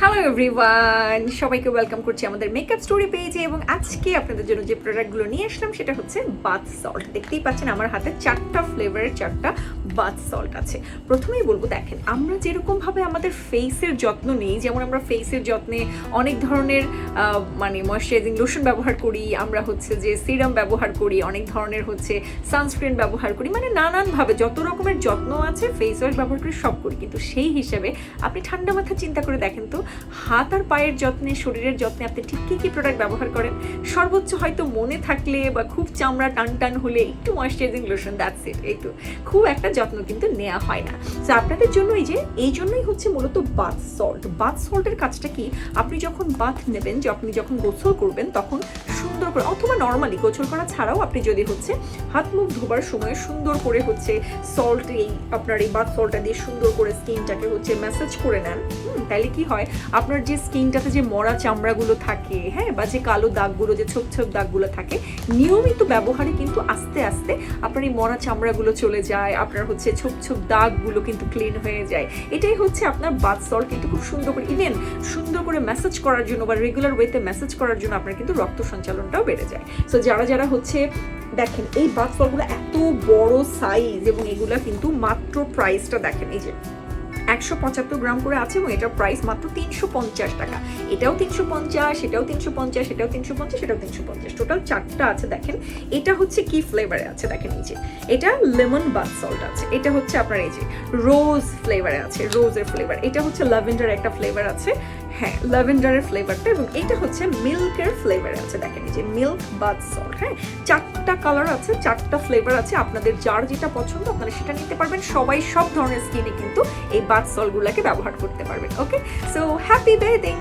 Hello everyone, সবাইকে welcome করছি আমাদের মেকআপ স্টোরি পেজে। এবং আজকে আপনাদের জন্য যে প্রোডাক্টগুলো নিয়ে আসলাম সেটা হচ্ছে বাথ সল্ট। দেখতেই পাচ্ছেন আমার হাতে 4টা ফ্লেভারের 4টা বাথ সল্ট আছে। প্রথমেই বলবো, দেখেন আমরা যেরকমভাবে আমাদের ফেসের যত্ন নিই, যেমন আমরা ফেসের যত্নে অনেক ধরনের ময়শ্চারাইজিং লোশন ব্যবহার করি, আমরা হচ্ছে যে সিরাম ব্যবহার করি, অনেক ধরনের হচ্ছে সানস্ক্রিন ব্যবহার করি, মানে নানানভাবে যত রকমের যত্ন আছে ফেস ওয়াশ ব্যবহার করি, সব করি। কিন্তু সেই হিসেবে আপনি ঠান্ডা মাথা চিন্তা করে দেখেন তো, হাত আর পায়ের যত্নে, শরীরের যত্নে আপনি ঠিক কী কী প্রোডাক্ট ব্যবহার করেন? সর্বোচ্চ হয়তো মনে থাকলে বা খুব চামড়া টান টান হলে একটু ময়শ্চারাইজিং লোশন, দ্যাটস ইট। এই তো, খুব একটা যত্ন কিন্তু নেওয়া হয় না। তো আপনাদের জন্য এই জন্যই হচ্ছে মূলত বাথ সল্ট। বাথ সল্টের কাজটা কি, আপনি যখন বাথ নেবেন, যে আপনি যখন গোসল করবেন তখন সুন্দর করে, অথবা নর্মালি গোসল করা ছাড়াও আপনি যদি হচ্ছে হাত মুখ ধোবার সময় সুন্দর করে হচ্ছে সল্ট, আপনার এই বাথ সল্টটা দিয়ে সুন্দর করে স্কিনটাকে হচ্ছে ম্যাসাজ করে নেন, তাহলে কি হয়, আপনার যে স্কিনটাতে যে মরা চামড়াগুলো থাকে, হ্যাঁ, বা যে কালো দাগগুলো, যে ছোপ ছোপ দাগগুলো থাকে, নিয়মিত ব্যবহারে কিন্তু আস্তে আস্তে আপনার এই মরা চামড়াগুলো চলে যায়, আপনার হচ্ছে ছোপ ছোপ দাগগুলো কিন্তু ক্লিন হয়ে যায়। এটাই হচ্ছে আপনার বাথ সল্ট কিন্তু খুব সুন্দর করে, ইভেন সুন্দর করে ম্যাসাজ করার জন্য বা রেগুলার ওয়েতে ম্যাসাজ করার জন্য আপনার কিন্তু রক্ত সঞ্চালনটাও বেড়ে যায়। সো যারা হচ্ছে দেখেন এই বাথ সল্টগুলো এত বড় সাইজ, এবং এগুলা কিন্তু মাত্র প্রাইসটা দেখেন, এই যে 175 গ্রাম করে আছে, এবং এটার প্রাইস মাত্র 350 টাকা। এটাও 350, এটাও 350, এটাও 350, এটাও 350, টোটাল 4টা আছে। দেখেন এটা হচ্ছে কি ফ্লেভারে আছে, দেখেন এই যে এটা লেমন বাথ সল্ট আছে, এটা হচ্ছে আপনার এই যে রোজ ফ্লেভারে আছে, রোজের ফ্লেভার, এটা হচ্ছে ল্যাভেন্ডার একটা ফ্লেভার আছে, হ্যাঁ ল্যাভেন্ডারের ফ্লেভারটা, এবং এটা হচ্ছে মিল্কের ফ্লেভার আছে। দেখেন এই যে মিল্ক বাথ সল্ট, হ্যাঁ 4টা কালার আছে, 4টা ফ্লেভার আছে। আপনাদের যার যেটা পছন্দ আপনারা সেটা নিতে পারবেন। সবাই সব ধরনের স্কিনে কিন্তু এই বাথ সল্টগুলোকে ব্যবহার করতে পারবেন। ওকে, সো হ্যাপি বেডিং।